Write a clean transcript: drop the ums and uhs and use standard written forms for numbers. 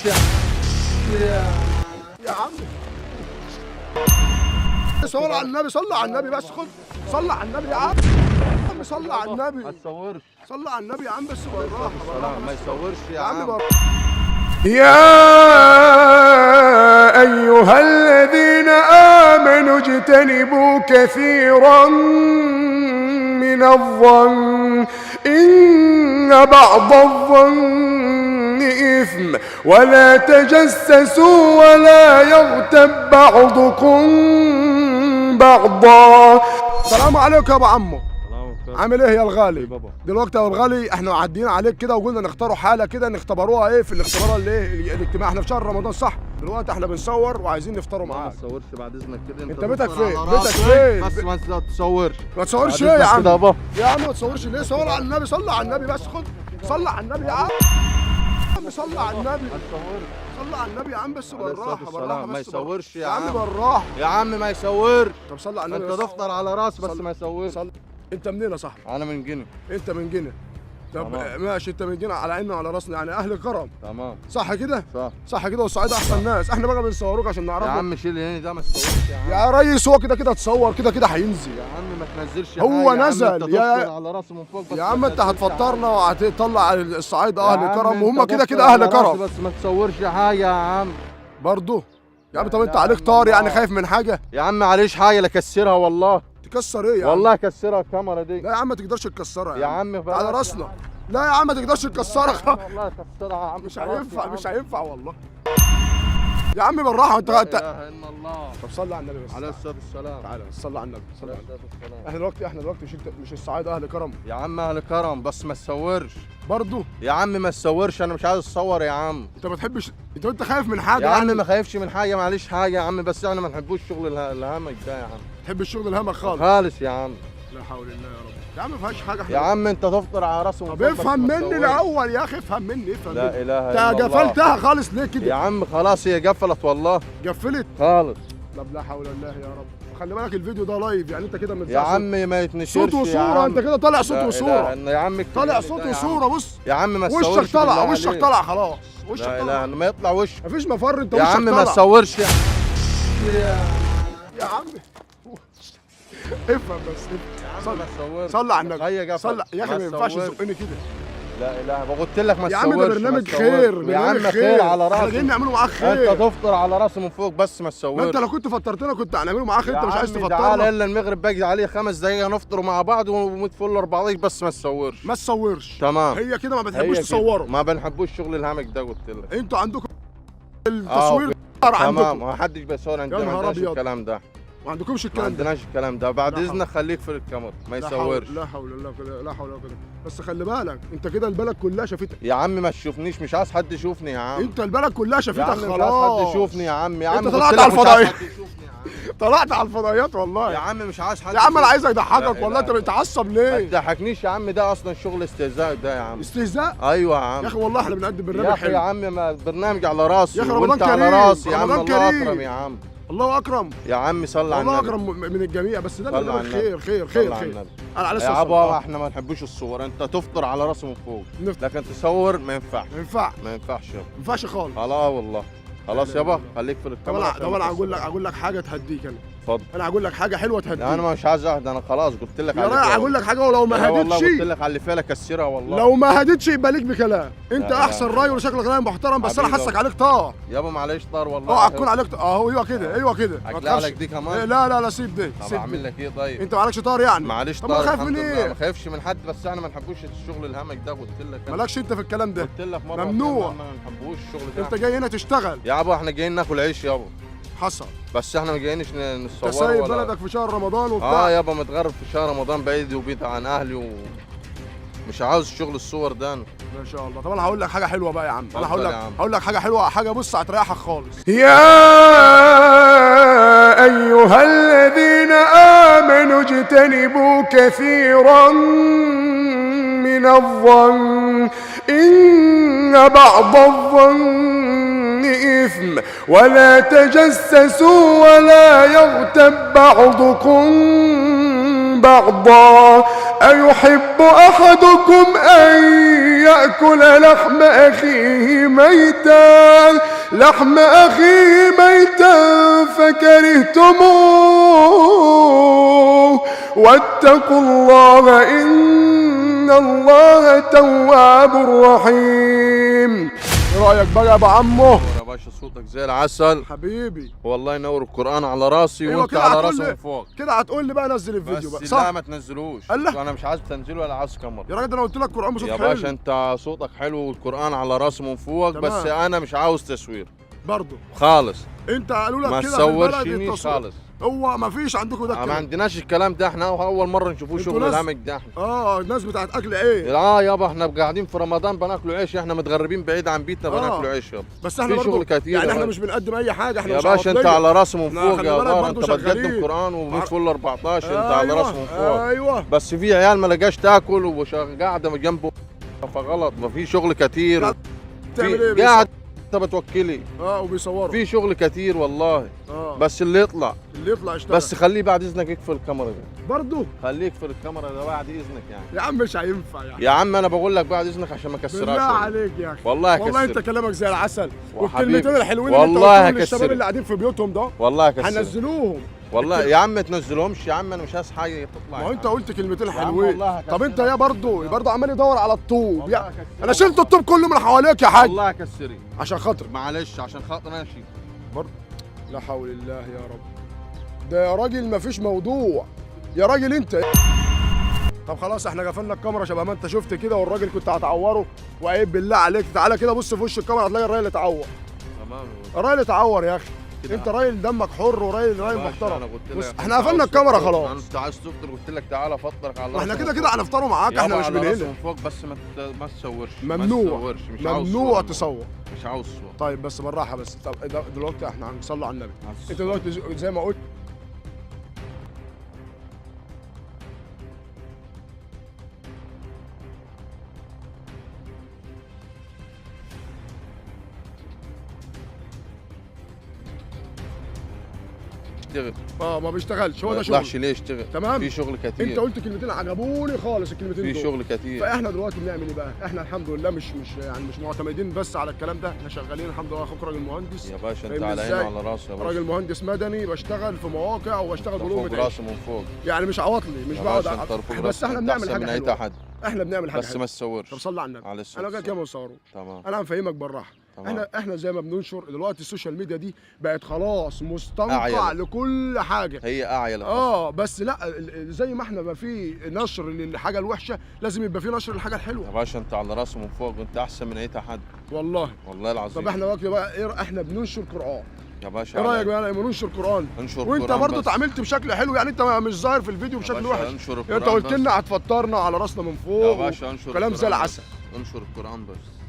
يا عم صل على النبي، صل على النبي بس، خد صل على النبي يا عم، صل على النبي، ما تصورش. صل على النبي يا عم بس بالراحه ما يصورش يا عم. يا أيها الذين آمنوا اجتنبوا كثيرا من الظن إن بعض الظن إثم ولا تجسسوا ولا يغتب بعضكم بعضا. السلام عليكم يا ابو عمو، عامل ايه يا الغالي؟ دلوقتي يا الغالي احنا معديين عليك كده وقلنا نختاروا حاله كده نختبروها ايه في الاختبار اللي ايه الاجتماع. احنا في شهر رمضان صح؟ دلوقتي احنا بنصور وعايزين نفطروا معاك. ما تصورش بعد اذنك كده. انت بيتك فين؟ بيتك فين؟ بس ما تصورش. ما تصورش ايه يا عم؟ يا عم ما تصورش ليه؟ صور على النبي، صل على النبي بس، خد صل على النبي يا عم، صل على النبي، ما تصورش. صل على النبي يا عم بس بالراحه بالراحه، ما يصورش يا عم بالراحه يا عم، ما يصورش. طب صل على النبي انت بس. تفطر على راس بس ما يصورش. انت منين يا صاحبي؟ انا من جنة. انت من جنة. طب ماشي، انت من جنة على عيننا وعلى راسنا، يعني اهل كرم. تمام صح كده؟ صح. صح كده، والصعيد احسن ناس. احنا بقى بنصوروك عشان نعرفك. يا عم شيل هنا ده، ما تصورش يا عم. يا ريس هو كده كده اتصور، كده كده هينزل. يا عم ما تنزلش هو حاجة. نزل. يا عم انت تفطر على راسه من فوق بس. يا عم انت هتفطرنا وهتطلع الصعيد اهل كرم، وهم كده كده على اهل كرم. بس ما تصورش حاجة يا عم. برضه يا عم. طب انت عليك طار يعني، خايف من حاجه؟ يا عم معلش حاجة لكسرها والله. تكسر ايه يا عم؟ والله كسرها الكاميرا دي. لا يا عم ما تقدرش تكسرها يا عم على راسنا. لا يا عم ما تقدرش تكسرها. والله كسرها يا عم. مش هينفع، مش هينفع والله. يا عم بالراحه انت. لا اله الا الله. طب صلي على النبي بس. عليه الصلاه والسلام. تعالى بس صلي على النبي، صلي على النبي. والسلام. احنا دلوقتي مش الصعايد اهل كرم يا عم اهل كرم بس ما تصورش. برضه يا عم ما تصورش، انا مش عايز اتصور يا عم. انت ما بتحبش، انت خايف من حاجه يا يعني؟ عم ما خايفش من حاجه، معلش حاجه يا عم، بس احنا ما نحبوش شغل الهمج ده يا عم. تحب الشغل الهمك خالص؟ خالص يا عم. لا حول الله يا رب. يا عم ما فيهاش حاجه. يا عم انت تفطر على راسه. طب افهم مني الاول يا اخي، افهم مني، افهم لا مني. اله الا انت الله. قفلتها خالص ليه كده؟ يا عم خلاص هي قفلت والله. قفلت خالص. طب لا حول الله يا رب. خلي بالك الفيديو ده لايف، يعني انت كده يا عم ما يتنشرش صوت وصوره، انت كده طالع صوت وصوره. يا عم طالع صوت وصوره. بص يا عم ما تصورش. وشك طلع، وشك طلع خلاص، وشك لا طلع. لا ما يطلع وشك. مفيش مفر، انت يا وشك عم طلع. ما تصورش يا عم افهم بس. صلي على النبي، صلي يا اخي، ما ينفعش تزقني كده. لا اله، قلت لك ما تصورش. يا عم ده برنامج خير، يا عم برنامج خير على راسك. احنا جايين نعمله معاك خير. انت تفطر على راسه من فوق بس ما تصورش. ما انت لو كنت فطرتنا كنت هنعمله معاك خير، انت مش عايز تعالى تفطرنا. الا المغرب باقي عليه 5 دقايق نفطروا مع بعض ونتفل 4 بس ما تصورش. ما تصورش. تمام. هي كده ما بتحبوش تصوروا. ما بنحبوش شغل الهمج ده قلت لك. انتوا عندكم التصوير عندكم. تمام، ما حدش بيصور عندنا. يا نهار ابيض. الكلام ده ما عندكمش ما الكلام ده. عندناش الكلام ده. بعد لا حول. اذنك خليك في الكاميرا ما لا يصورش. لا حول ولا قوه، لا حول ولا قوه. بس خلي بالك انت كده البلد كلها شافتك. يا عم ما تشوفنيش، مش عايز حد يشوفني يا عم. انت البلد كلها يا شافتك عم خلاص. مش عايز حد يشوفني يا عم. يا عم انت قلت طلعت لك على مش عايز الفضائيات. حد يشوفني يا عم. طلعت على الفضائيات والله. يا عم مش عايز حد. يا عم انا عايز لا اضحكك والله، انت إله. بتتعصب ما ليه؟ تضحكنيش يا عم، ده اصلا شغل استهزاء ده يا عم. استهزاء؟ ايوه يا عم. يا اخي والله احنا بنقدم برنامج يا اخي حلو. يا عم ما برنامج على راسي. يا أخي رمضان وانت على كريم، راسي يا عم. رمضان الله كريم. اكرم يا عم. الله اكرم. يا عم صل على الله النبي. اكرم من الجميع، بس ده صل على برنامج النبي. خير خير صل خير على خير. النبي. انا على يا عبا احنا ما نحبوش الصور، انت تفطر على راسه من فوق. لكن تصور ما ينفعش. ما ينفعش. ما ينفعش يابا. ما ينفعش خالص. لا والله. خلاص يابا خليك في الكاميرا. طب انا هقول لك حاجه تهديك. انا اتفضل. انا هقول لك حاجه حلوه تهديك. لا انا مش عايز اهدى، انا خلاص قلت لك يا على رايح هقول لك حاجه، ولو ما والله هديتش قلت لك على اللي فيها كسرها والله. لو ما هديتش يبقى ليك بكلام. انت لا احسن راي وشكلك راي محترم، بس انا حبيبي حاسك عليك طار. يابا معلش طار والله. اوعى تكون عليك اهو. ايوه كده، ايوه كده. ما اقلع تخافش. لك دي كمان. لا لا لا سيب دي، طب سيب اعمل دي. لك ايه طيب؟ انت معلكش طار يعني؟ معلش طب طار. ما خايف الحمد من لله. ايه؟ ما خايفش من حد، بس احنا ما نحبوش الشغل الهمج ده قلت لك. مالكش انت في الكلام ده. قلت لك مره ممنوع. ما نحبوش الشغل ده. انت جاي هنا تشتغل. يابا احنا جايين ناكل عيش يابا. حصل. بس احنا ما جايينش نصور انت سايب ولا. بلدك في شهر رمضان وبتاع. يابا متغرب في شهر رمضان بعيد وبيت عن اهلي مش عاوز شغل الصور ده انا. ما شاء الله. طب انا هقول لك حاجه حلوه بقى يا عم. انا اتفضل يا عم. هقول لك حاجه حلوه، حاجه بص هتريحك خالص. يا أيها الذين آمنوا اجتنبوا كثيرا من الظن إن بعض الظن إثم ولا تجسسوا ولا يغتب بعضكم بعضا أيحب أحدكم أن يأكل لحم أخيه ميتا لحم أخي ميتا فكرهتموه واتقوا الله إن الله تواب رحيم. ايه رأيك بقى يا ابو عمو؟ يا باشا صوتك زي العسل حبيبي والله ينور القرآن على راسي. أيوة وانت كده على هتقول راسي لي- من فوق. كده هتقول لي بقى نزل الفيديو بقى بس صح؟ لا ما تنزلوش. الله. انا مش عايز تنزله ولا عايز كاميرا. يا راجل ده انا قلت لك قرآن بصوت يا حلو باشا انت صوتك حلو والقرآن على راسي من فوق. تمام. بس انا مش عاوز تصوير برضه. خالص. انت قالوا لك ما كده في البلد تصورشنيش التصوير. خالص. هو ما فيش عندكم ده ما الكلام. عندناش الكلام ده. احنا اول مره نشوفوه انتوا شغل ناس- الهمج ده احنا. الناس بتاعت اكل ايه؟ لا يابا احنا قاعدين في رمضان بناكلوا عيش. احنا متغربين بعيد عن بيتنا بناكلوا عيش يابا. بس احنا في برضه شغل كتير يعني يا احنا باشا. مش بنقدم اي حاجه، احنا يا مش باشا انت عواطلية. على راسي من احنا فوق خلي يا بالك بابا. برضه انت بتقدم شغالين. قرآن ومش فل 14. انت على راسي من فوق. ايوه بس في عيال ما لقاش تاكل وقاعده جنبه فغلط. ما في شغل كتير. تعمل ايه؟ قاعد انت بتوكلي. وبيصوروا في شغل كتير والله. بس بس اللي يطلع اللي يطلع يشتغل بس خليه بعد اذنك يقفل الكاميرا دي. برضه خليه يقفل الكاميرا ده بعد اذنك يعني. يا عم مش هينفع يعني. يا عم انا بقول لك بعد اذنك عشان ما بالله اكسرهاش. عليك يا اخي والله والله انت هكسر. كلامك زي العسل وحبيبي. والكلمتين الحلوين اللي انت والله قلتهم للشباب هكسرك. اللي قاعدين في بيوتهم ده والله هكسر. هنزلوهم. والله يا عم ما تنزلهمش يا عم. انا مش عايز حاجه تطلع. ما هو يا انت عم. قلت كلمتين عم حلوين. والله هكسرك. طب انت يا برضه عمال يدور على الطوب والله يا هكسرك. انا شلت الطوب كله من حواليك يا حاج والله هكسرك. عشان خاطر معلش عشان خاطر انا شيء. برضه لا حول الله يا رب. ده يا راجل مفيش موضوع يا راجل انت. طب خلاص احنا قفلنا الكاميرا شبه ما انت شفت كده، والراجل كنت هتعوره وعيب بالله عليك. تعالى كده بص في وش الكاميرا هتلاقي الراجل اتعور. تمام. الراجل اتعور يا اخي. كده. انت راجل دمك حر وراجل باشا محترم. أنا قلت لك بص أنت احنا عاوز قفلنا الكاميرا تفطر. خلاص. انت عايز تفطر قلت لك تعالى فطرك على ما احنا راسي كده من كده فوق. هنفطروا معاك، احنا يابا مش على من راسي هنا. من فوق بس ما تصورش. ممنوع. ما تصورش. مش عاوز ممنوع صور. تصور. مش عاوز صور. طيب بس بالراحه بس. طب دلوقتي احنا هنصلي على النبي. على انت دلوقتي زي ما قلت اشتغل. ما بيشتغلش، هو ما ده يطلعش شغل. ليه اشتغل. تمام. في شغل كتير. انت قلت كلمتين عجبوني خالص الكلمتين في دول. شغل كتير. فاحنا دلوقتي بنعمل ايه بقى؟ احنا الحمد لله مش معتمدين بس على الكلام ده، احنا شغالين الحمد لله. اخوك راجل مهندس يا باشا انت فاهمني على ازاي؟ عيني وعلى راسي يا باشا. راجل مهندس مدني، بشتغل في مواقع وبشتغل فوق بلوم راسي من فوق. يعني مش عواطلي، مش يا بقعد باشا انت فوق بس راسي. احنا انت بنعمل أحسن حاجه من اي حلوه. حد. احنا بنعمل حاجه بس حلوه. ما تصورش. طب صلي على النبي. على الصلاة انا قلت كده ما نصوروش. تمام. انا هفهمك بالراحه. تمام. احنا زي ما بننشر دلوقتي السوشيال ميديا دي بقت خلاص مستنقع أعيلة. لكل حاجه. هي اعيل. بس لا زي ما احنا بقى في نشر للحاجه الوحشه لازم يبقى في نشر للحاجه الحلوه. يا باشا انت على راسي من فوق. انت احسن من اي حد. والله. والله العظيم. طب احنا وقت بقى ايه، احنا بننشر قران. يا باشا ايه رايك بقى لما ننشر قران؟ انشر وانت قرآن برضه بس. اتعاملت بشكل حلو، يعني انت مش ظاهر في الفيديو يا بشكل باشا وحش. انشر انت القرآن قلت بس. لنا هتفطرنا على راسنا من فوق يا باشا انشر كلام زي القرآن العسل. بس. انشر القرآن بس.